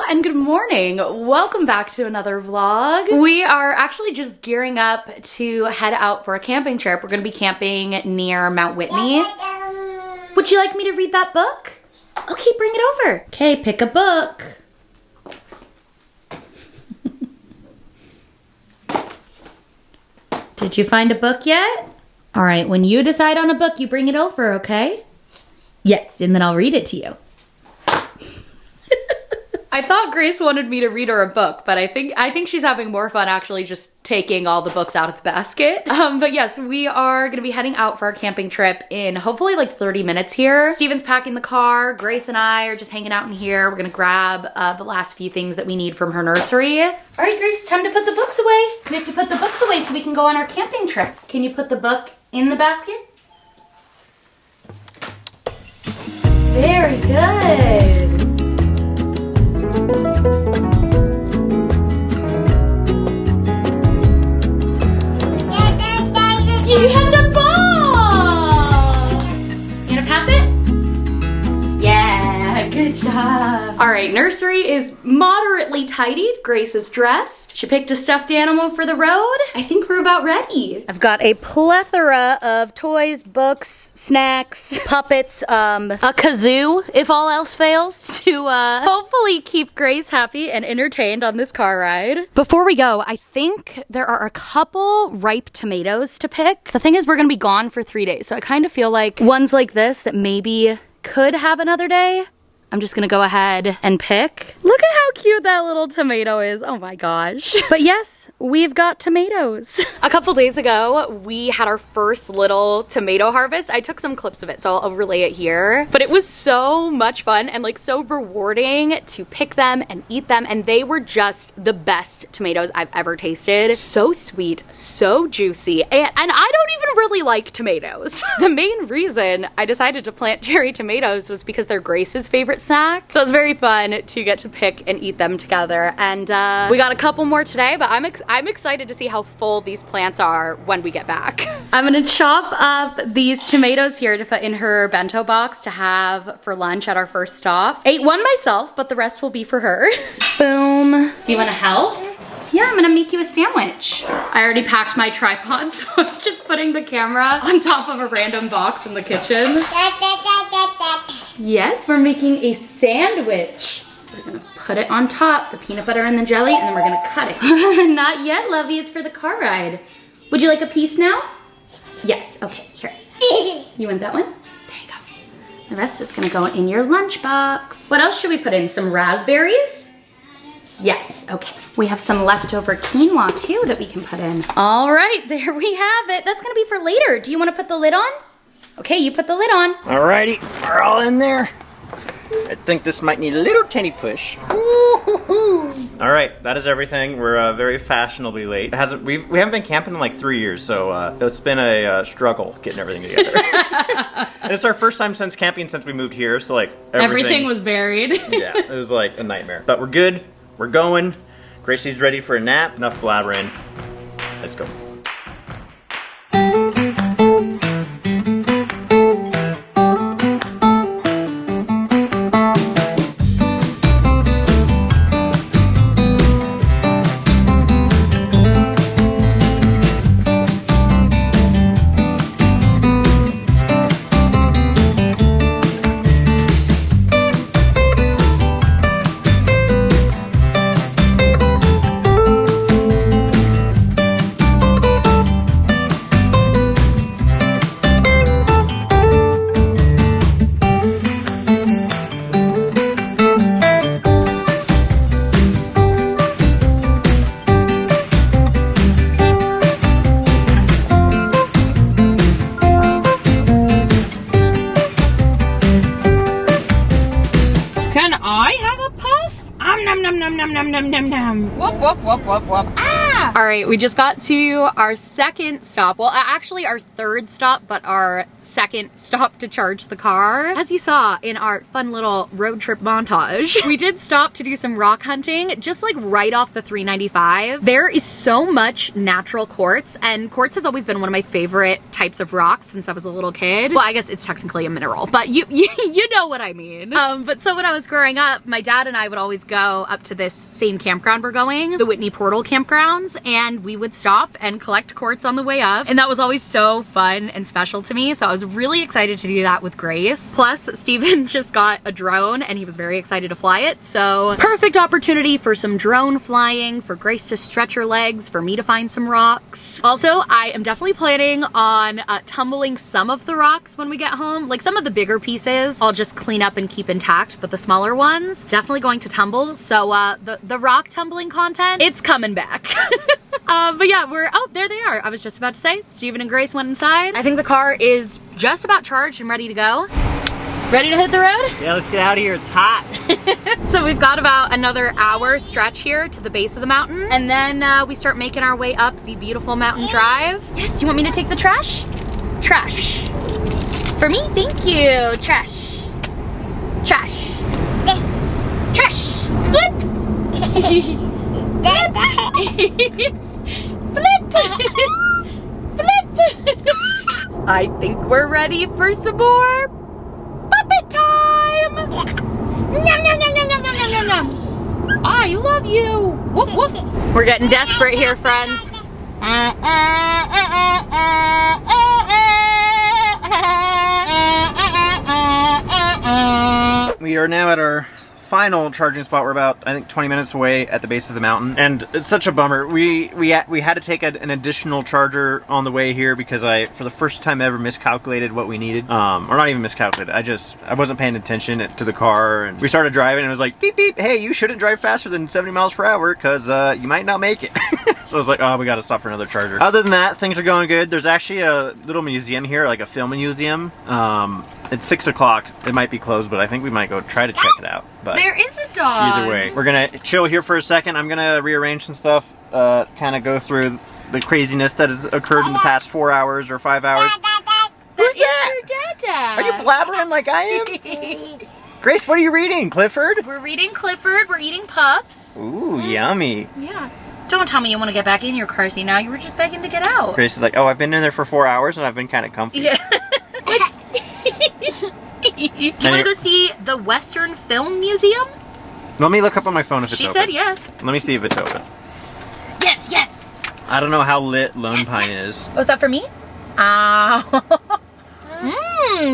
and good morning. Welcome back to another vlog. We are actually just gearing up to head out for a camping trip. We're gonna be camping near Mount Whitney. Would you like me to read that book? Okay, bring it over. Okay, pick a book. Did you find a book yet? All right, when you decide on a book, you bring it over, okay? Yes, and then I'll read it to you. I thought Grace wanted me to read her a book, but I think she's having more fun actually just taking all the books out of the basket. But yes, we are gonna be heading out for our camping trip in hopefully like 30 minutes here. Steven's packing the car. Grace and I are just hanging out in here. We're gonna grab the last few things that we need from her nursery. All right, Grace, time to put the books away. We have to put the books away so we can go on our camping trip. Can you put the book in the basket? Very good. You have the ball! You gonna pass it? Yeah, good job. All right, nursery is moderately tidied. Grace is dressed. She picked a stuffed animal for the road. I think we're about ready. I've got a plethora of toys, books, snacks, puppets, a kazoo, if all else fails, to hopefully keep Grace happy and entertained on this car ride. Before we go, I think there are a couple ripe tomatoes to pick. The thing is, we're gonna be gone for 3 days, so I kind of feel like ones like this that maybe could have another day, I'm just gonna go ahead and pick. Look at how cute that little tomato is. Oh my gosh. But yes, we've got tomatoes. A couple days ago, we had our first little tomato harvest. I took some clips of it, so I'll relay it here. But it was so much fun and like so rewarding to pick them and eat them. And they were just the best tomatoes I've ever tasted. So sweet, so juicy. And I don't even really like tomatoes. The main reason I decided to plant cherry tomatoes was because they're Grace's favorite snack. So it was very fun to get to pick and eat them together. And we got a couple more today, but I'm excited to see how full these plants are when we get back. I'm gonna chop up these tomatoes here to put in her bento box to have for lunch at our first stop. Ate one myself, but the rest will be for her. Boom. Do you wanna help? Yeah, I'm gonna make you a sandwich. I already packed my tripod, so I'm just putting the camera on top of a random box in the kitchen. Yes, we're making a sandwich. We're gonna put it on top, the peanut butter and the jelly, and then we're gonna cut it. Not yet, lovey, it's for the car ride. Would you like a piece now? Yes, okay, here. You want that one? There you go. The rest is gonna go in your lunchbox. What else should we put in? Some raspberries? Yes, okay. We have some leftover quinoa too that we can put in. All right, there we have it. That's gonna be for later. Do you wanna put the lid on? Okay, you put the lid on. Alrighty, we're all in there. I think this might need a little tiny push. Alright, that is everything. We're very fashionably late. We haven't been camping in like 3 years, so it's been a struggle getting everything together. And it's our first time since camping since we moved here, so like everything was buried. Yeah, it was like a nightmare. But we're good, we're going. Gracie's ready for a nap. Enough blabbering. Let's go. Woof, woof, woof, woof, woof. Ah! All right, we just got to our second stop. Well, actually our third stop, but our second stop to charge the car. As you saw in our fun little road trip montage, we did stop to do some rock hunting, just like right off the 395. There is so much natural quartz, and quartz has always been one of my favorite types of rocks since I was a little kid. Well, I guess it's technically a mineral, but you know what I mean. But so when I was growing up, my dad and I would always go up to this same campground we're going, the Whitney Portal campgrounds, and we would stop and collect quartz on the way up. And that was always so fun and special to me. So I was really excited to do that with Grace. Plus, Steven just got a drone and he was very excited to fly it. So perfect opportunity for some drone flying, for Grace to stretch her legs, for me to find some rocks. Also, I am definitely planning on tumbling some of the rocks when we get home. Like some of the bigger pieces, I'll just clean up and keep intact, but the smaller ones, definitely going to tumble. So the rock tumbling content, it's coming back. But yeah, oh, there they are. I was just about to say, Steven and Grace went inside. I think the car is just about charged and ready to go. Ready to hit the road? Yeah, let's get out of here. It's hot. So we've got about another hour stretch here to the base of the mountain. And then we start making our way up the beautiful mountain drive. Yes, you want me to take the trash? Trash. For me? Thank you. Trash. Trash. Trash. Flip. Flip. Flip. I think we're ready for some more puppet time. Nom, nom, nom, nom, nom, nom, nom, nom. I love you. Woof, woof. We're getting desperate here, friends. We are now at our final charging spot. We're about, I think, 20 minutes away at the base of the mountain, and it's such a bummer. We had to take an additional charger on the way here because for the first time ever, miscalculated what we needed. Or not even miscalculated. I wasn't paying attention to the car, and we started driving, and it was like, beep beep. Hey, you shouldn't drive faster than 70 miles per hour because you might not make it. So I was like, oh, we got to stop for another charger. Other than that, things are going good. There's actually a little museum here, like a film museum. It's 6 o'clock. It might be closed, but I think we might go try to check it out. But there is a dog. Either way, we're gonna chill here for a second. I'm gonna rearrange some stuff, kind of go through the craziness that has occurred in the past 4 hours or 5 hours. Who's that? Your dada. Are you blabbering like I am? Grace, what are you reading? Clifford? We're reading Clifford. We're eating puffs. Ooh, yummy. Yeah. Don't tell me you want to get back in your car seat now. You were just begging to get out. Grace is like, oh, I've been in there for 4 hours and I've been kind of comfy. Yeah. Do you want to go see the Western Film Museum? Let me look up on my phone if it's open. She said yes. Let me see if it's open. Yes, yes. I don't know how lit Lone Pine is. Oh, is that for me? Mmm,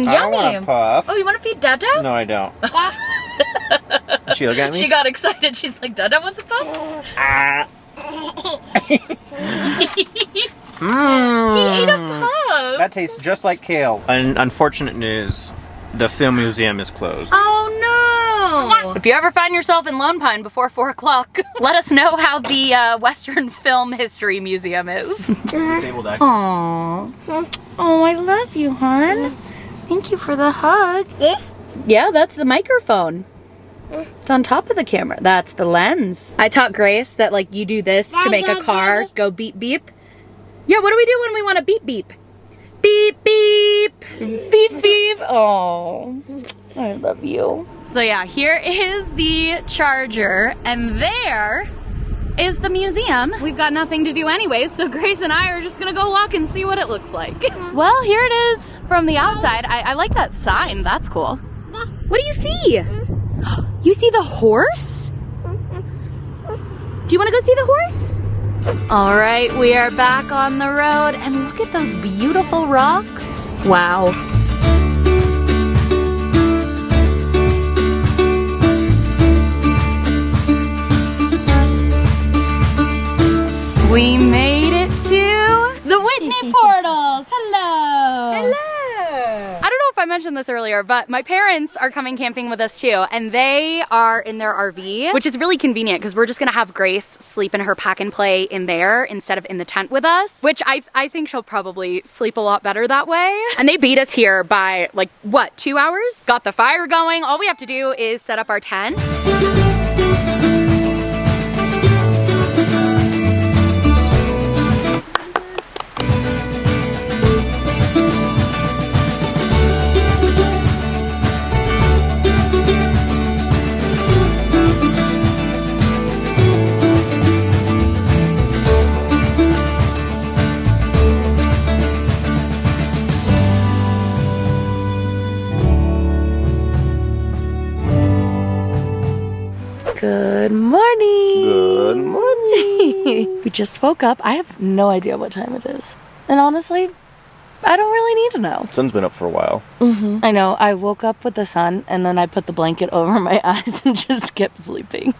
yummy. I want a puff. Oh, you want to feed Dada? No, I don't. Did she look at me? She got excited. She's like, Dada wants a puff? He ate a puff. That tastes just like kale. Unfortunate news. The film museum is closed. Oh no! If you ever find yourself in Lone Pine before 4 o'clock, let us know how the Western Film History Museum is. Disabled actually. Aww. Oh, I love you, hon. Thank you for the hug. This? Yeah, that's the microphone. It's on top of the camera. That's the lens. I taught Grace that like you do this to make a car go beep beep. Yeah, what do we do when we want to beep beep? Beep beep. Beep beep. Oh, I love you. So yeah, here is the charger and there is the museum. We've got nothing to do anyways, so Grace and I are just gonna go walk and see what it looks like. Well, here it is from the outside. I like that sign. That's cool. What do you see? You see the horse? Do you want to go see the horse? All right, we are back on the road and look at those beautiful rocks. Wow. We made it to the Whitney Portals. Hello. Hello. I don't know if I mentioned this earlier, but my parents are coming camping with us too, and they are in their RV, which is really convenient because we're just gonna have Grace sleep in her pack and play in there instead of in the tent with us, which I think she'll probably sleep a lot better that way. And they beat us here by like, what, 2 hours? Got the fire going. All we have to do is set up our tent. Good morning. Good morning. We just woke up. I have no idea what time it is. And honestly, I don't really need to know. Sun's been up for a while. I know. I woke up with the sun and then I put the blanket over my eyes and just kept sleeping.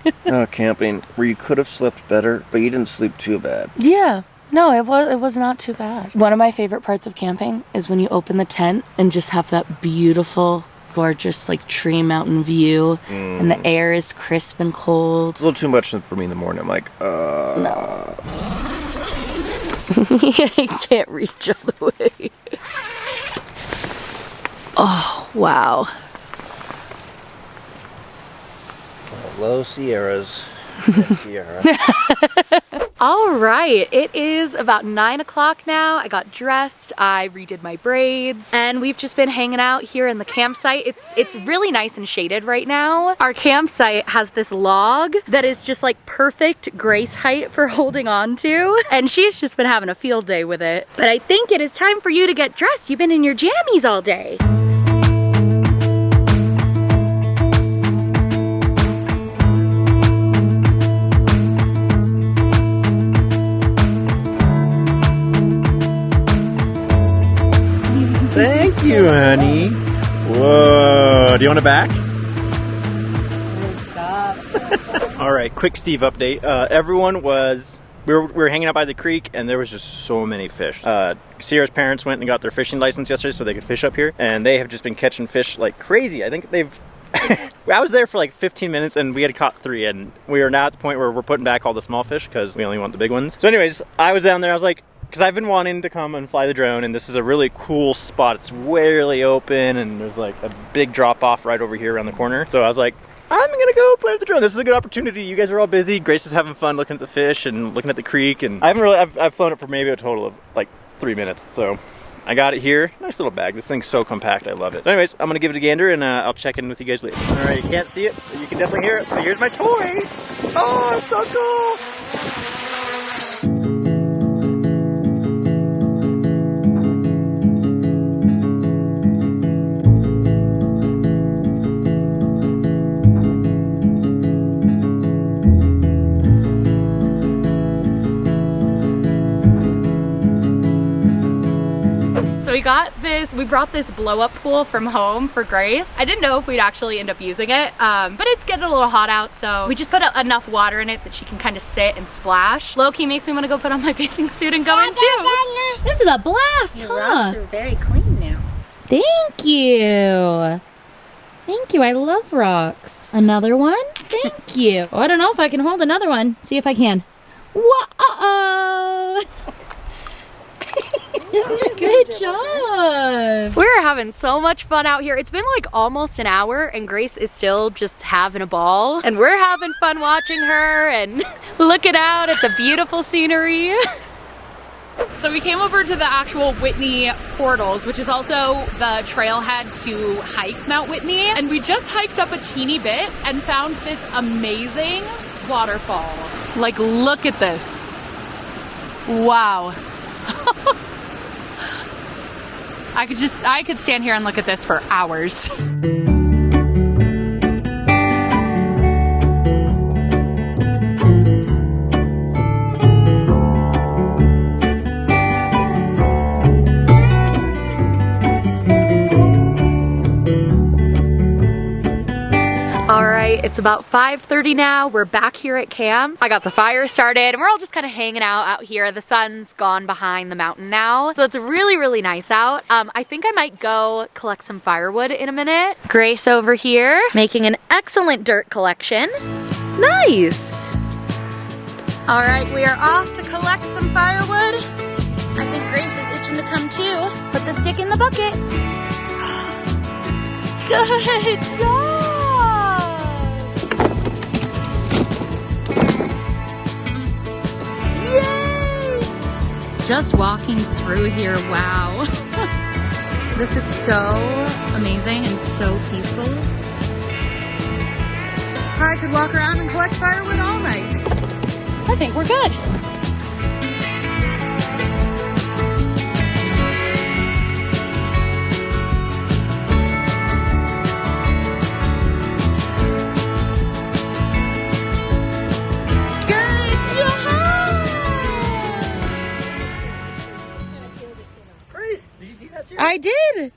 Camping where you could have slept better, but you didn't sleep too bad. Yeah. No, it was not too bad. One of my favorite parts of camping is when you open the tent and just have that beautiful, gorgeous, like, tree mountain view, and the air is crisp and cold. It's a little too much for me in the morning. I'm like, No. I can't reach all the way. Oh, wow. Hello, Sierras. Sierra. All right, it is about 9 o'clock now. I got dressed, I redid my braids, and we've just been hanging out here in the campsite. It's really nice and shaded right now. Our campsite has this log that is just like perfect Grace height for holding on to, and she's just been having a field day with it. But I think it is time for you to get dressed. You've been in your jammies all day. Thank you, honey. Whoa. Do you want it back? All right, quick Steve update. Everyone was... We were hanging out by the creek, and there was just so many fish. Sierra's parents went and got their fishing license yesterday so they could fish up here, and they have just been catching fish like crazy. I think they've... I was there for like 15 minutes, and we had caught 3, and we are now at the point where we're putting back all the small fish because we only want the big ones. So anyways, I was down there, I was like... Because I've been wanting to come and fly the drone, and this is a really cool spot. It's really open, and there's like a big drop-off right over here around the corner. So I was like, I'm gonna go play with the drone. This is a good opportunity. You guys are all busy. Grace is having fun looking at the fish and looking at the creek, and I've flown it for maybe a total of like 3 minutes. So I got it here. Nice little bag. This thing's so compact. I love it. So anyways, I'm gonna give it a gander, and I'll check in with you guys later. All right, you can't see it, but you can definitely hear it. So here's my toy. Oh, it's so cool. We brought this blow-up pool from home for Grace. I didn't know if we'd actually end up using it, but it's getting a little hot out, so we just put enough water in it that she can kind of sit and splash. Low-key makes me want to go put on my bathing suit and go in too. This is a blast, Your rocks are very clean now. Thank you. Thank you. I love rocks. Another one? Thank you. Oh, I don't know if I can hold another one. See if I can. Whoa! Good job. We're having so much fun out here. It's been like almost an hour and Grace is still just having a ball. And we're having fun watching her and looking out at the beautiful scenery. So we came over to the actual Whitney portals, which is also the trailhead to hike Mount Whitney. And we just hiked up a teeny bit and found this amazing waterfall. Like, look at this. Wow. I could stand here and look at this for hours. It's about 5:30 now. We're back here at camp. I got the fire started and we're all just kind of hanging out here. The sun's gone behind the mountain now, so it's really, really nice out. I think I might go collect some firewood in a minute. Grace over here making an excellent dirt collection. Nice. All right, we are off to collect some firewood. I think Grace is itching to come too. Put the stick in the bucket. Good job. Just walking through here, wow. This is so amazing and so peaceful. I could walk around and collect firewood all night. I think we're good. I did.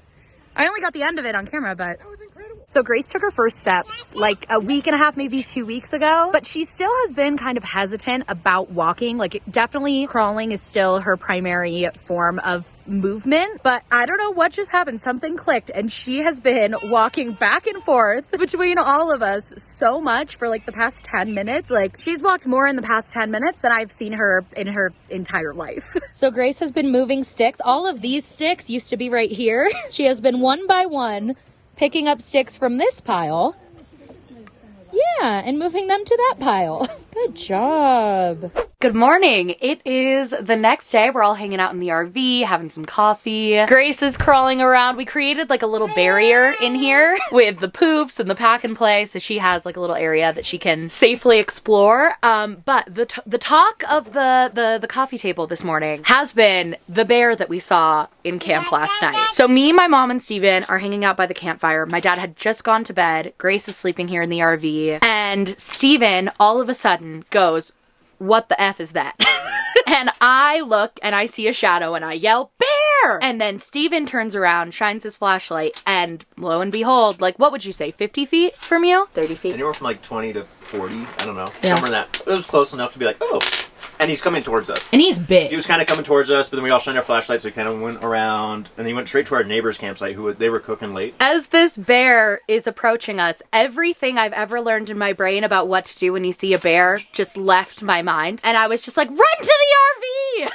I only got the end of it on camera, but that was incredible. So Grace took her first steps like a week and a half, maybe 2 weeks ago, but she still has been kind of hesitant about walking. Like definitely crawling is still her primary form of movement, but I don't know what just happened. Something clicked and she has been walking back and forth between all of us so much for like the past 10 minutes. Like she's walked more in the past 10 minutes than I've seen her in her entire life. So Grace has been moving sticks. All of these sticks used to be right here. She has been one by one picking up sticks from this pile. Yeah, and moving them to that pile. Good job. Good morning. It is the next day. We're all hanging out in the RV, having some coffee. Grace is crawling around. We created like a little barrier in here with the poofs and the pack and play, so she has like a little area that she can safely explore. But the talk of the coffee table this morning has been the bear that we saw in camp last night. So me, my mom, and Steven are hanging out by the campfire. My dad had just gone to bed. Grace is sleeping here in the RV. And Steven all of a sudden goes, "What the F is that?" And I look and I see a shadow and I yell, "Bear!" And then Steven turns around, shines his flashlight, and lo and behold, like, what would you say, 50 feet from you? 30 feet? Anywhere from like 20 to 40, I don't know. Yeah. Somewhere in that. It was close enough to be like, oh. And he's coming towards us. And he's big. He was kind of coming towards us, but then we all shined our flashlights, so we kind of went around, and he went straight to our neighbor's campsite, they were cooking late. As this bear is approaching us, everything I've ever learned in my brain about what to do when you see a bear just left my mind. And I was just like, run to the RV!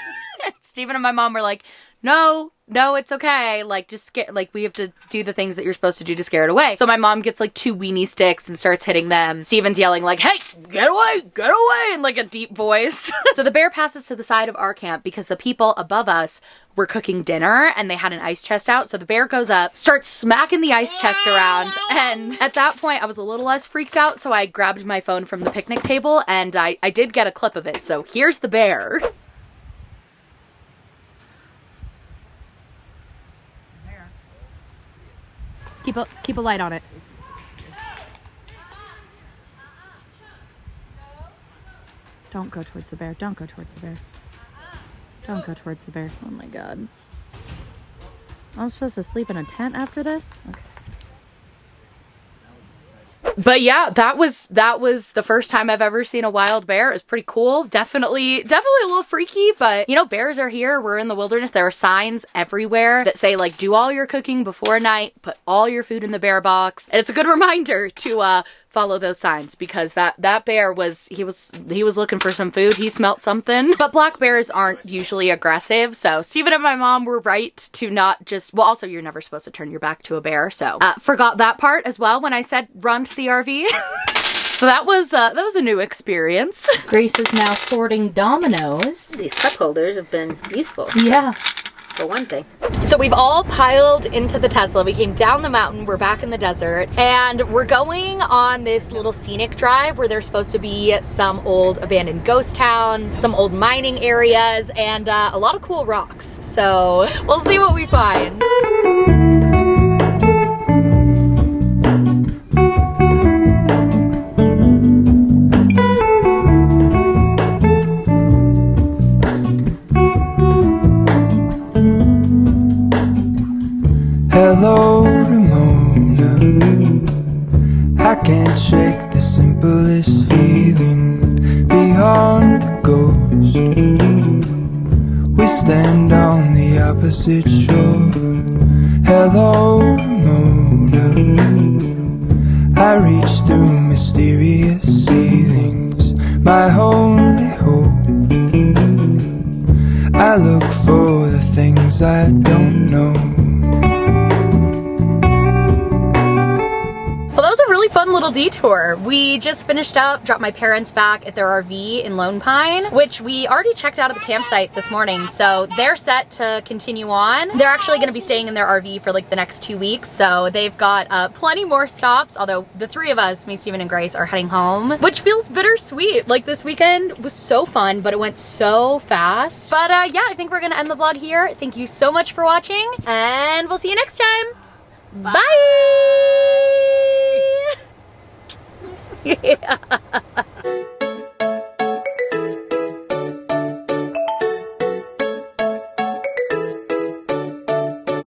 Steven and my mom were like, no, it's okay. Like, just scare, like, we have to do the things that you're supposed to do to scare it away. So my mom gets like 2 weenie sticks and starts hitting them. Steven's yelling like, "Hey, get away, in like a deep voice." So the bear passes to the side of our camp because the people above us were cooking dinner and they had an ice chest out. So the bear goes up, starts smacking the ice chest around. And at that point I was a little less freaked out. So I grabbed my phone from the picnic table and I did get a clip of it. So here's the bear. Keep a light on it. Don't go towards the bear. Don't go towards the bear. Don't go towards the bear. Oh my god. I'm supposed to sleep in a tent after this? Okay. But yeah, that was the first time I've ever seen a wild bear. It was pretty cool. Definitely a little freaky, but you know, bears are here. We're in the wilderness. There are signs everywhere that say like, do all your cooking before night, put all your food in the bear box. And it's a good reminder to follow those signs because that bear was looking for some food. He smelt something. But black bears aren't usually aggressive, so Steven and my mom were right to not just, well, also you're never supposed to turn your back to a bear, so forgot that part as well when I said run to the RV. So that was a new experience. Grace is now sorting dominoes. These cup holders have been useful. Yeah. For one thing. So we've all piled into the Tesla. We came down the mountain. We're back in the desert. And we're going on this little scenic drive where there's supposed to be some old abandoned ghost towns, some old mining areas, and a lot of cool rocks. So we'll see what we find. Hello, Ramona. I can't shake the simplest feeling beyond the ghost. We stand on the opposite shore. Hello, Ramona. I reach through mysterious ceilings, my only hope. I look for the things I don't know. Fun little detour. We just finished up, dropped my parents back at their RV in Lone Pine, which we already checked out of the campsite this morning, so they're set to continue on. They're actually going to be staying in their RV for like the next 2 weeks, so they've got plenty more stops, although the three of us, me, Steven, and Grace, are heading home, which feels bittersweet. Like, this weekend was so fun, but it went so fast. But yeah, I think we're going to end the vlog here. Thank you so much for watching, and we'll see you next time. Bye! Yeah.